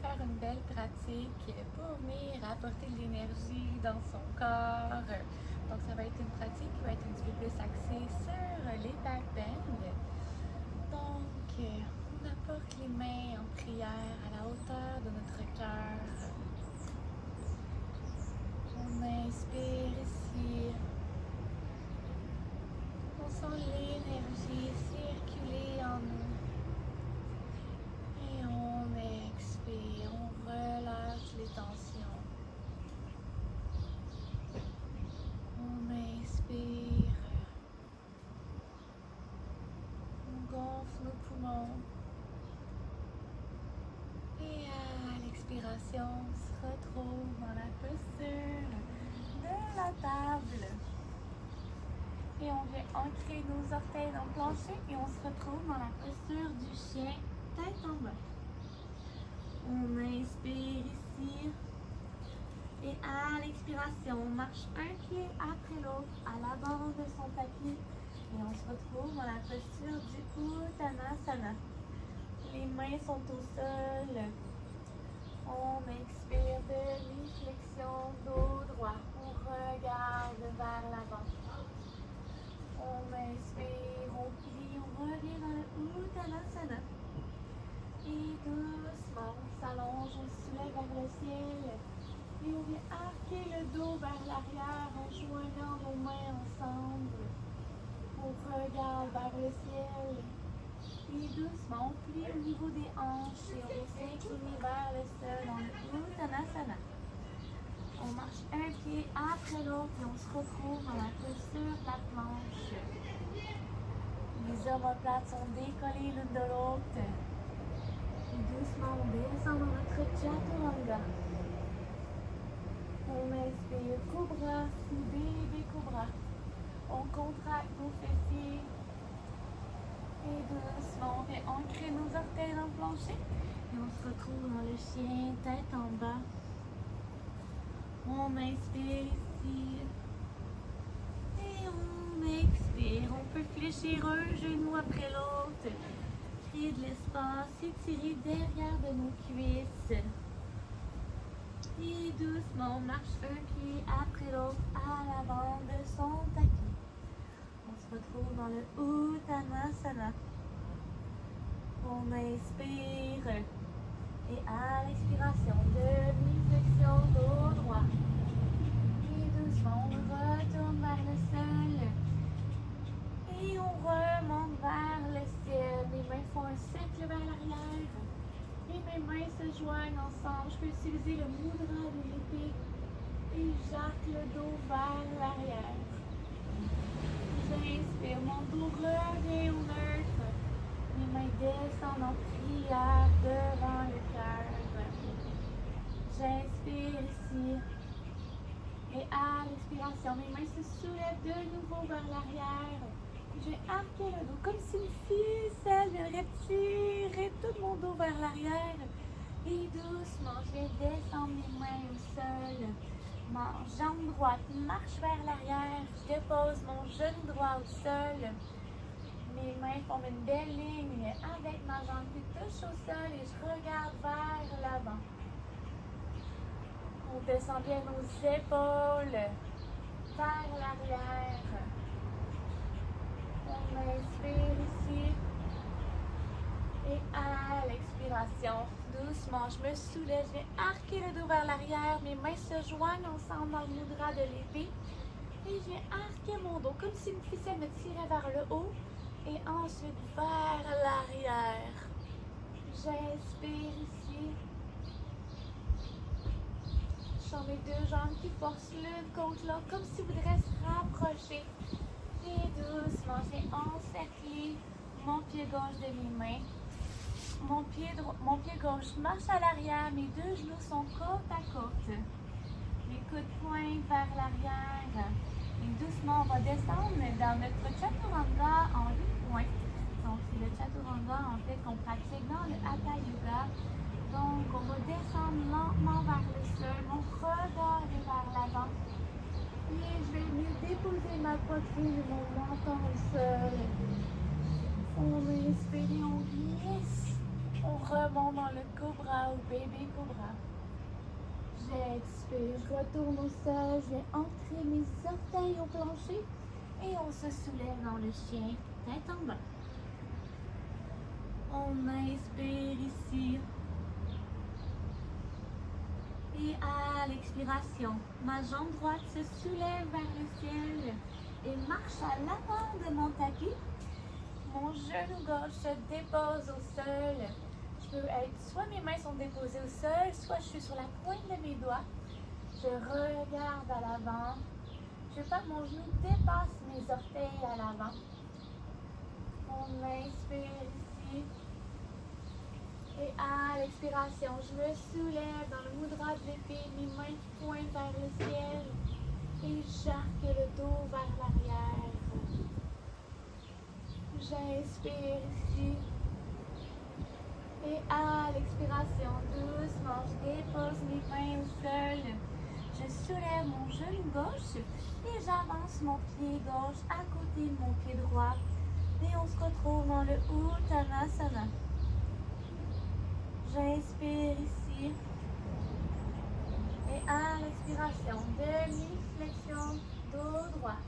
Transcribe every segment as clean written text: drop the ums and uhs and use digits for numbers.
faire une belle pratique pour venir apporter de l'énergie dans son corps. Donc, ça va être une pratique qui va être un petit peu plus axée sur les back bends. Donc, on apporte les mains en prière à la hauteur de notre cœur. On inspire ici. On sent l'énergie circuler en nous. Et on expire, on relâche les tensions. On inspire. On gonfle nos poumons. Et à l'expiration, on se retrouve dans la posture de la table. Et on vient ancrer nos orteils dans le plancher et on se retrouve dans la posture du chien, tête en bas. On inspire ici. Et à l'expiration, on marche un pied après l'autre à l'avant de son tapis. Et on se retrouve dans la posture du Uttanasana. Les mains sont au sol. On expire, demi-flexion, dos droit. On regarde vers l'avant. On inspire, on plie, on revient dans le Uttanasana. Et doucement, on s'allonge, on se soulève vers le ciel. Et on vient arquer le dos vers l'arrière en joignant nos mains ensemble. On regarde vers le ciel. Et doucement, on plie au niveau des hanches et on vient s'incliner vers le sol dans le Uttanasana. On marche un pied après l'autre et on se retrouve dans la posture de la planche. Les omoplates sont décollées l'une de l'autre. Et doucement, on descend dans notre Chaturanga. On inspire, cobra, ou bébé cobra. On contracte nos fessiers. Et doucement, on vient ancrer nos orteils dans le plancher. Et on se retrouve dans le chien, tête en bas. On inspire ici. Et on expire. On peut fléchir un genou après l'autre. Créer de l'espace, étirer derrière de nos cuisses. Et doucement, on marche un pied après l'autre à l'avant de son tapis. On se retrouve dans le Uttanasana. On inspire. Et à l'expiration, demi-flexion, dos droit. Et doucement, on retourne vers le sol. Et on remonte vers le ciel. Les mains font un cercle vers l'arrière. Et mes mains se joignent ensemble. Je peux utiliser le mudra de l'épée. Et j'arque le dos vers l'arrière. J'inspire, mon dos revient au neutre. Mes mains descendent en prière devant le cœur. J'inspire ici. Et à l'expiration, mes mains se soulèvent de nouveau vers l'arrière. Je vais arquer le dos comme si une ficelle viendrait tirer tout mon dos vers l'arrière. Et doucement, je vais descendre mes mains au sol. Ma jambe droite marche vers l'arrière. Je dépose mon genou droit au sol. Mes mains forment une belle ligne avec ma jambe qui touche au sol et je regarde vers l'avant. On descend bien nos épaules vers l'arrière. On inspire ici. Et à l'expiration, doucement, je me soulève, je vais arquer le dos vers l'arrière. Mes mains se joignent ensemble dans le mudra de l'épée. Et je vais arquer mon dos comme si une ficelle me tirait vers le haut. Et ensuite vers l'arrière. J'inspire ici. Je sens mes deux jambes qui forcent l'une contre l'autre, comme si vous voudraient se rapprocher. Et doucement, j'ai encerclé mon pied gauche de mes mains. Mon pied gauche marche à l'arrière, mes deux genoux sont côte à côte. Mes coudes pointent vers l'arrière. Et doucement, on va descendre dans notre Chaturanga en 8 points. Donc, c'est le Chaturanga en fait qu'on pratique dans le Hatha Yoga. Donc, on va descendre lentement vers le sol. Mon regard est vers l'avant. Et je vais venir déposer ma poitrine et mon menton au sol. On inspire et on glisse. On remonte dans le cobra ou bébé cobra. J'expire, je retourne au sol, je vais ancrer mes orteils au plancher et on se soulève dans le chien, tête en bas. On inspire ici. Et à l'expiration, ma jambe droite se soulève vers le ciel et marche à l'avant de mon tapis. Mon genou gauche se dépose au sol. Je peux être, soit mes mains sont déposées au sol, soit je suis sur la pointe de mes doigts. Je regarde à l'avant. Je veux pas que mon genou dépasse mes orteils à l'avant. On inspire ici. Et à l'expiration, je me soulève dans le mudra de l'épée, mes mains pointent vers le ciel et j'arque le dos vers l'arrière. J'inspire ici. Et à l'expiration, doucement, je dépose mes mains au sol. Je soulève mon genou gauche et j'avance mon pied gauche à côté de mon pied droit. Et on se retrouve dans le Uttanasana. J'inspire ici. Et à l'expiration, demi-flexion, dos droit.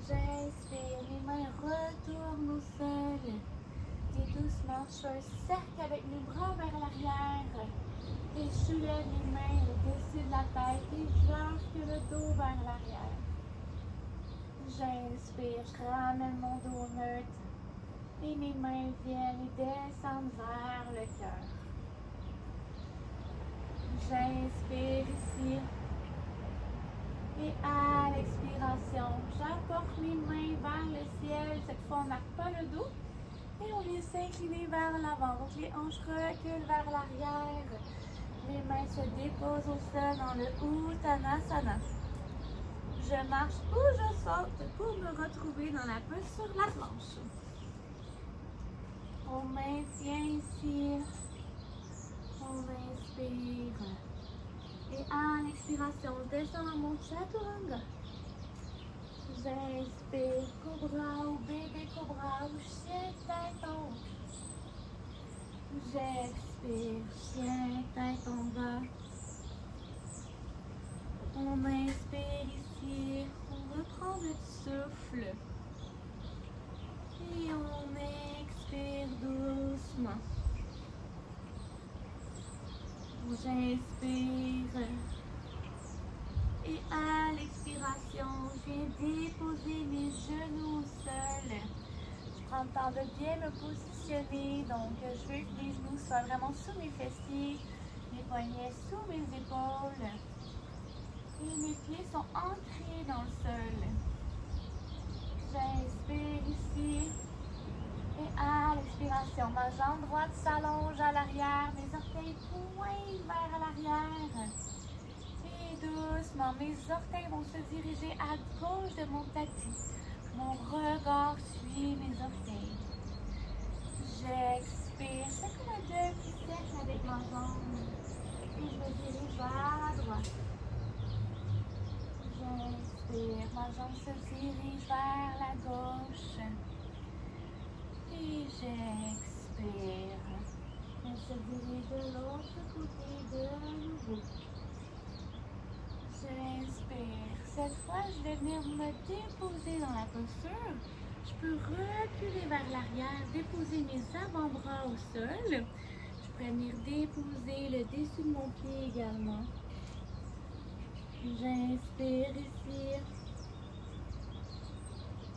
J'inspire, mes mains retournent au sol. Et doucement, je fais un cercle avec mes bras vers l'arrière. Et je soulève mes mains au-dessus de la tête et j'arque le dos vers l'arrière. J'inspire, je ramène mon dos neutre. Et mes mains viennent et descendent vers le cœur. J'inspire ici. Et à l'expiration, j'apporte mes mains vers le ciel. Cette fois, on n'arque pas le dos. Et on vient s'incliner vers l'avant. Donc les hanches reculent vers l'arrière. Les mains se déposent au sol dans le Uttanasana. Je marche ou je saute pour me retrouver dans la posture de la planche. On maintient ici. On inspire. Et à l'expiration, je descends dans mon chaturanga. J'inspire, cobra ou bébé cobra ou chien tête en haut. J'expire, chien tête en bas. On inspire ici, on reprend notre souffle. Et on expire doucement. J'inspire. Et à l'expiration, je viens déposer mes genoux au sol. Je prends le temps de bien me positionner. Donc, je veux que les genoux soient vraiment sous mes fessiers, mes poignets sous mes épaules. Et mes pieds sont ancrés dans le sol. J'inspire ici. Et à l'expiration, ma jambe droite s'allonge à l'arrière, mes orteils pointent vers l'arrière. Et doucement, mes orteils vont se diriger à gauche de mon tapis. Mon regard suit mes orteils. J'expire, je fais comme un demi-cercle avec ma jambe. Et je me dirige vers la droite. J'inspire, ma jambe se dirige vers la gauche. Et j'expire. Elle se dirige de l'autre côté de nouveau. J'inspire. Cette fois, je vais venir me déposer dans la posture. Je peux reculer vers l'arrière, déposer mes avant-bras au sol. Je pourrais venir déposer le dessus de mon pied également. J'inspire ici.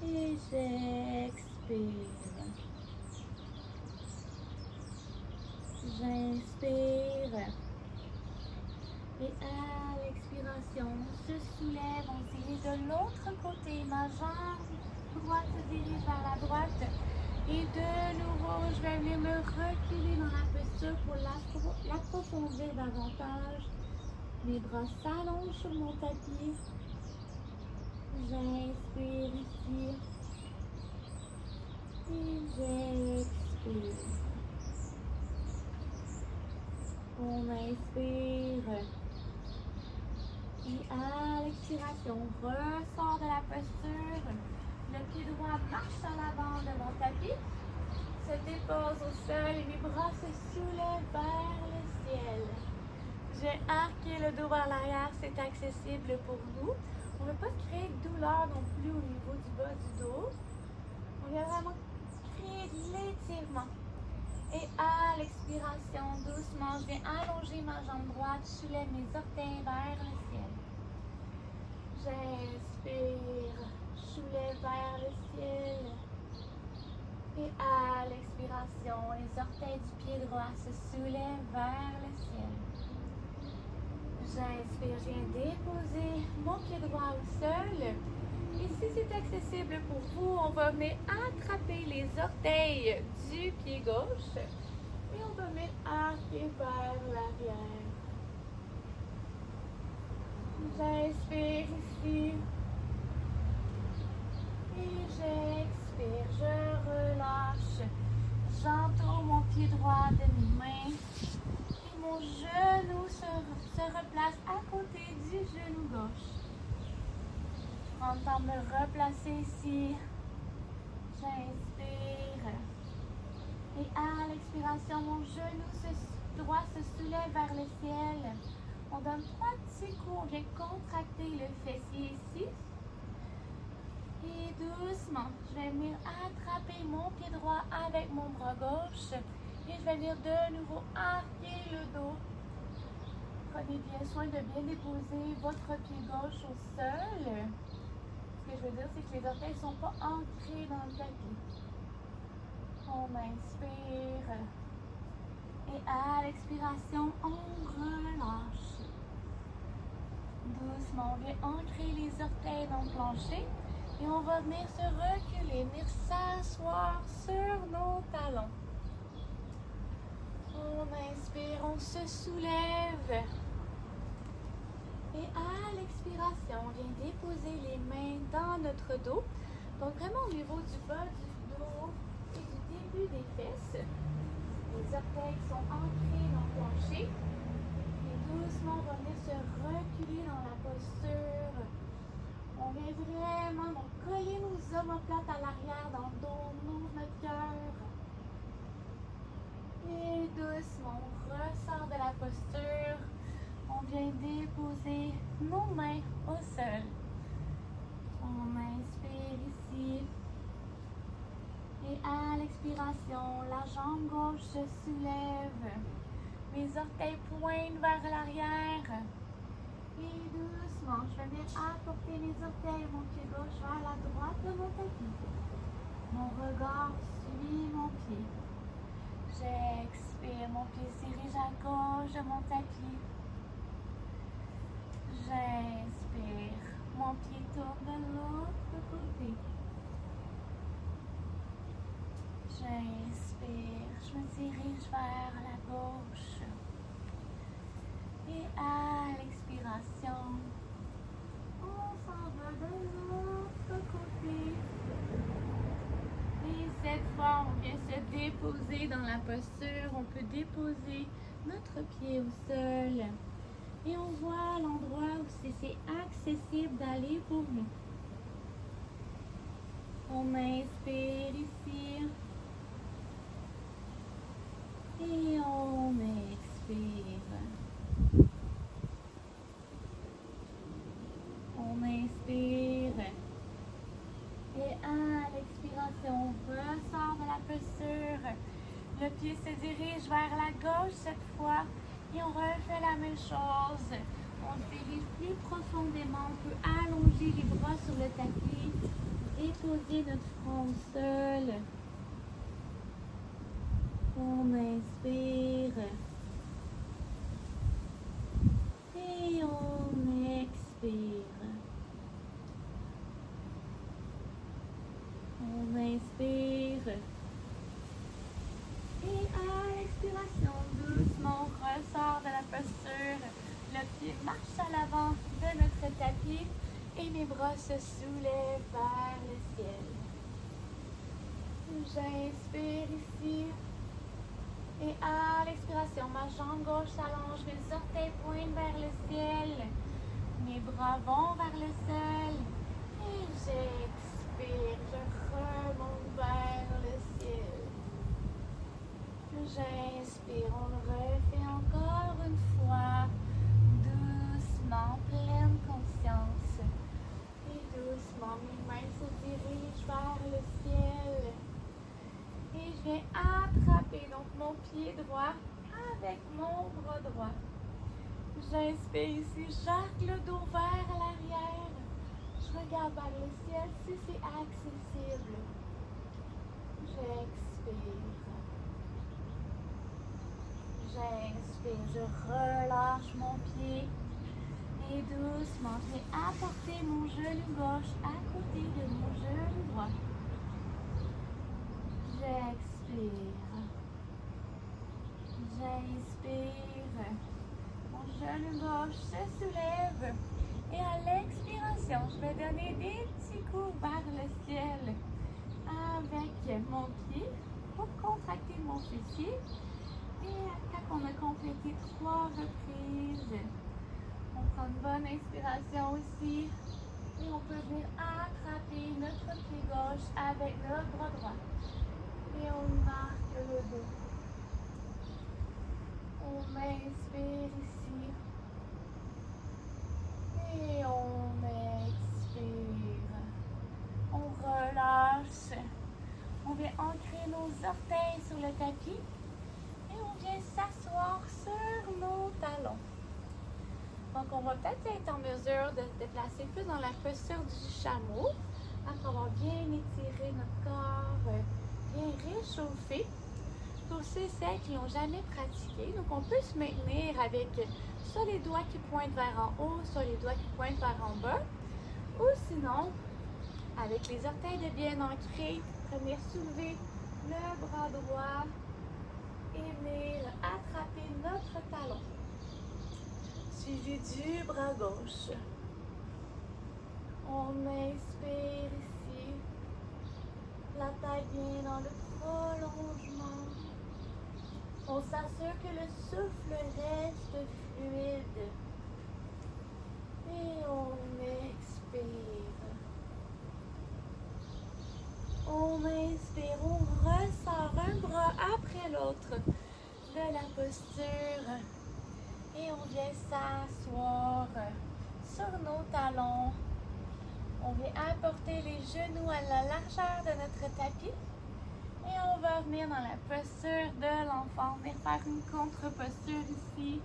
Et j'expire. J'inspire. Et à l'expiration, on se soulève, on se dirige de l'autre côté. Ma jambe droite se dirige vers la droite. Et de nouveau, je vais venir me reculer dans la posture pour l'approfondir davantage. Mes bras s'allongent sur mon tapis. J'inspire ici. Et j'expire. On inspire. Et à l'expiration, on ressort de la posture. Le pied droit marche à l'avant de mon tapis. Se se déposent au sol et mes bras se soulèvent vers le ciel. J'ai arqué le dos vers l'arrière, c'est accessible pour nous. On ne veut pas créer de douleur non plus au niveau du bas du dos. On vient vraiment créer de l'étirement. Et à l'expiration, doucement, je viens allonger ma jambe droite, je soulève mes orteils vers le ciel. J'inspire, je soulève vers le ciel. Et à l'expiration, les orteils du pied droit se soulèvent vers le ciel. J'inspire, je viens déposer mon pied droit au sol. Et si c'est accessible pour vous, on va venir attraper les orteils du pied gauche. Et on va venir arquer vers l'arrière. J'inspire ici. Et j'expire, je relâche. J'entoure mon pied droit de mes mains. Et mon genou se replace à côté du genou gauche. Je prends le temps de me replacer ici. J'inspire. Et à l'expiration, mon genou droit se soulève vers le ciel. On donne 3 petits coups. On vient contracter le fessier ici. Et doucement, je vais venir attraper mon pied droit avec mon bras gauche. Et je vais venir de nouveau arquer le dos. Prenez bien soin de bien déposer votre pied gauche au sol. Ce que je veux dire, c'est que les orteils ne sont pas ancrés dans le tapis. On inspire. Et à l'expiration, on relâche. Doucement, on vient ancrer les orteils dans le plancher. Et on va venir se reculer, venir s'asseoir sur nos talons. On inspire, on se soulève. Et à l'expiration, on vient déposer les mains dans notre dos. Donc vraiment au niveau du bas du dos et du début des fesses. Les orteils sont ancrés dans le plancher. Et doucement, on va venir se reculer dans la posture. On vient vraiment donc, coller nos omoplates à l'arrière dans le dos, on ouvre notre cœur. Et doucement, on ressort de la posture. On vient déposer nos mains au sol. On inspire ici. Et à l'expiration, la jambe gauche se soulève. Mes orteils pointent vers l'arrière. Et doucement, je vais venir apporter mes orteils, mon pied gauche vers la droite de mon tapis. Mon regard suit mon pied. J'expire, mon pied se dirige à gauche de mon tapis. J'inspire, mon pied tourne de l'autre côté. J'inspire, je me dirige vers la gauche. Et à l'expiration, on s'en va de l'autre côté. Et cette fois, on vient se déposer dans la posture. On peut déposer notre pied au sol. Et on voit l'endroit où c'est accessible d'aller pour nous. On inspire ici. Et on expire. On inspire. Et à l'expiration, on ressort de la posture. Le pied se dirige vers la gauche cette fois. Et on refait la même chose. On se dirige plus profondément. On peut allonger les bras sur le tapis. Déposer notre front au sol. On inspire. Et on expire. On inspire. Et à l'expiration, doucement, on ressort de la posture. Le pied marche à l'avant de notre tapis et mes bras se soulèvent vers le ciel. J'inspire ici. Et à l'expiration, ma jambe gauche s'allonge, mes orteils pointent vers le ciel. Mes bras vont vers le sol. Et j'expire, je remonte vers le ciel. J'inspire, on le refait encore une fois, doucement, pleine conscience. Et doucement, mes mains se dirigent vers le ciel. Et je viens attraper donc mon pied droit avec mon bras droit. J'inspire ici, j'arque le dos vers l'arrière. Je regarde vers le ciel si c'est accessible. J'expire. J'inspire, je relâche mon pied. Et doucement, je vais apporter mon genou gauche à côté de mon genou droit. J'expire. J'inspire. Mon genou gauche se soulève. Et à l'expiration, je vais donner des petits coups vers le ciel avec mon pied pour contracter mon fessier. Et quand on a complété 3 reprises, on prend une bonne inspiration aussi. Et on peut venir attraper notre pied gauche avec notre bras droit. Et on marque le dos. On inspire ici. Et on expire. On relâche. On vient ancrer nos orteils sur le tapis. Et on vient s'asseoir sur nos talons. Donc, on va peut-être être en mesure de se déplacer plus dans la posture du chameau, après avoir bien étiré notre corps, bien réchauffé. Pour ceux et celles qui n'ont jamais pratiqué, donc on peut se maintenir avec soit les doigts qui pointent vers en haut, soit les doigts qui pointent vers en bas, ou sinon, avec les orteils de bien ancrés, venir soulever le bras droit et venir attraper notre talon, suivi du bras gauche. On inspire ici, la taille bien dans le prolongement. On s'assure que le souffle reste fluide. Et on expire. On inspire, on ressort un bras après l'autre de la posture. Et on vient s'asseoir sur nos talons. On vient apporter les genoux à la largeur de notre tapis. Et on va venir dans la posture de l'enfant. On va faire une contre-posture ici.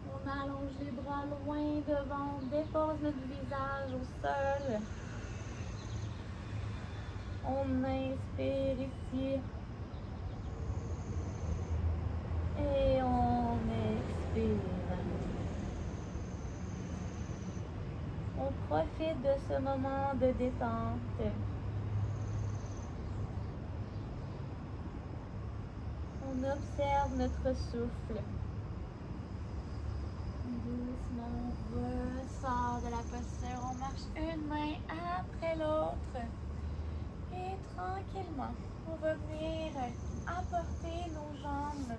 On allonge les bras loin devant. On dépose notre visage au sol. On inspire ici. Et on expire. On profite de ce moment de détente. On observe notre souffle. Doucement, on ressort de la posture. On marche une main après l'autre. Et tranquillement, on va venir apporter nos jambes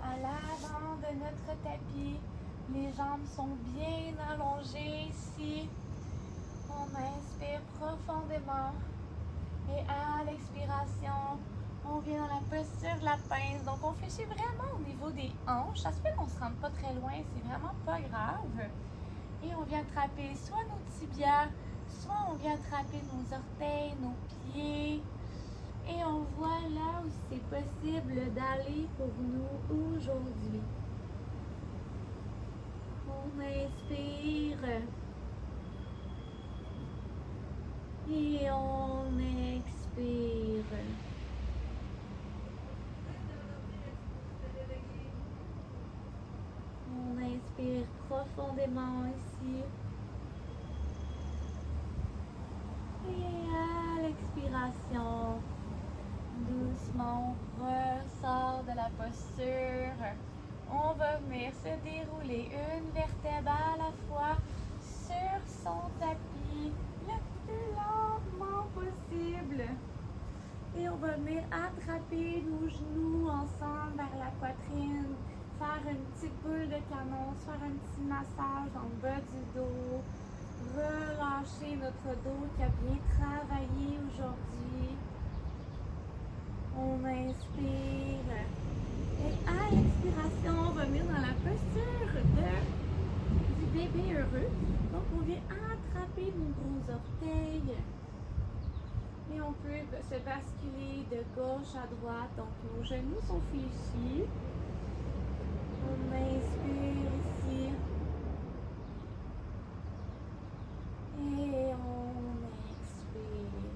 à l'avant de notre tapis. Les jambes sont bien allongées ici. On inspire profondément. Et à l'expiration, on vient dans la posture de la pince. Donc, on fléchit vraiment au niveau des hanches. Ça se fait qu'on ne se rende pas très loin, c'est vraiment pas grave. Et on vient attraper soit nos tibias, soit on vient attraper nos orteils, nos pieds. Et on voit là où c'est possible d'aller pour nous aujourd'hui. On inspire. Et on expire. On inspire profondément ici. Et à l'expiration, doucement, on ressort de la posture. On va venir se dérouler une vertèbre à la fois sur son tapis le plus lentement possible. Et on va venir attraper nos genoux ensemble vers la poitrine, faire une petite boule de canon, se faire un petit massage dans le bas du dos, relâcher notre dos qui a bien travaillé aujourd'hui. On inspire Et à l'expiration, revenir dans la posture du bébé heureux. Donc, on vient attraper nos gros orteils. Et on peut se basculer de gauche à droite. Donc, nos genoux sont fléchis. On inspire ici. Et on expire.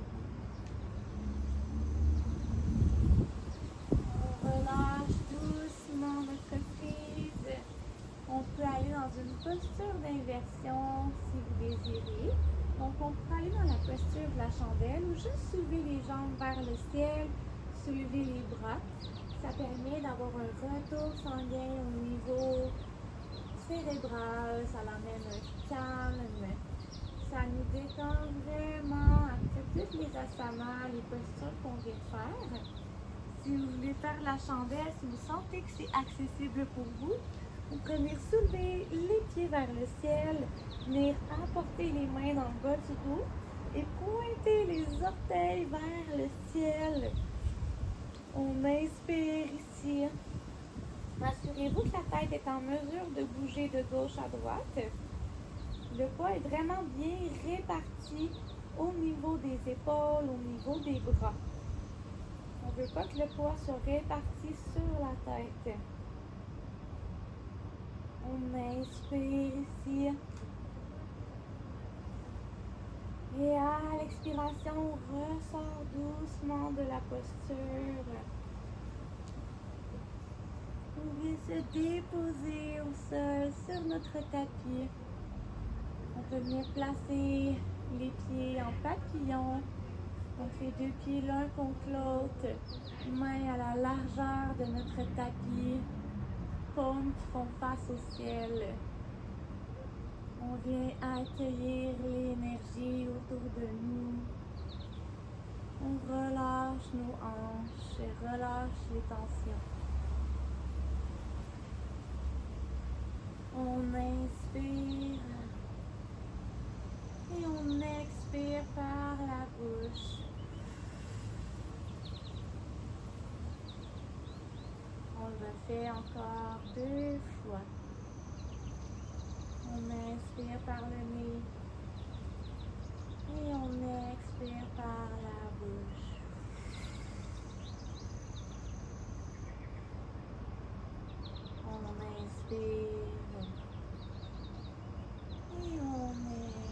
On relâche doucement notre prise. On peut aller dans une posture d'inversion si vous désirez. Donc, on peut aller dans la posture de la chandelle ou juste soulever les jambes vers le ciel, soulever les bras. Ça permet d'avoir un retour sanguin au niveau cérébral. Ça l'amène un calme. Ça nous détend vraiment après toutes les asanas, les postures qu'on vient de faire. Si vous voulez faire la chandelle, si vous sentez que c'est accessible pour vous, vous pouvez venir soulever les pieds vers le ciel, venir apporter les mains dans le bas du dos et pointer les orteils vers le ciel. On inspire ici. Assurez-vous que la tête est en mesure de bouger de gauche à droite. Le poids est vraiment bien réparti au niveau des épaules, au niveau des bras. On ne veut pas que le poids soit réparti sur la tête. On inspire ici. Et à l'expiration, on ressort doucement de la posture. On vient se déposer au sol sur notre tapis. On peut venir placer les pieds en papillon. Donc les deux pieds l'un contre l'autre. Mains à la largeur de notre tapis. Paumes qui font face au ciel. On vient accueillir l'énergie autour de nous. On relâche nos hanches et relâche les tensions. On inspire et on expire par la bouche. On le fait encore 2 fois. On inspire par le nez et on expire par la bouche. On inspire et on expire.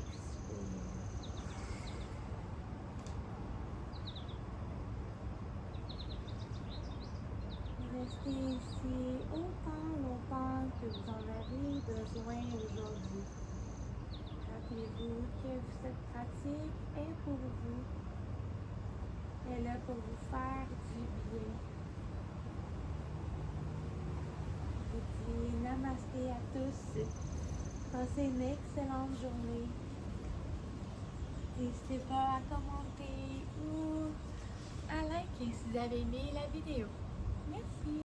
Restez ici autant longtemps que vous en avez besoin aujourd'hui. Rappelez-vous que cette pratique est pour vous. Elle est là pour vous faire du bien. Je vous dis namasté à tous. Passez une excellente journée. N'hésitez pas à commenter ou à liker si vous avez aimé la vidéo. Merci.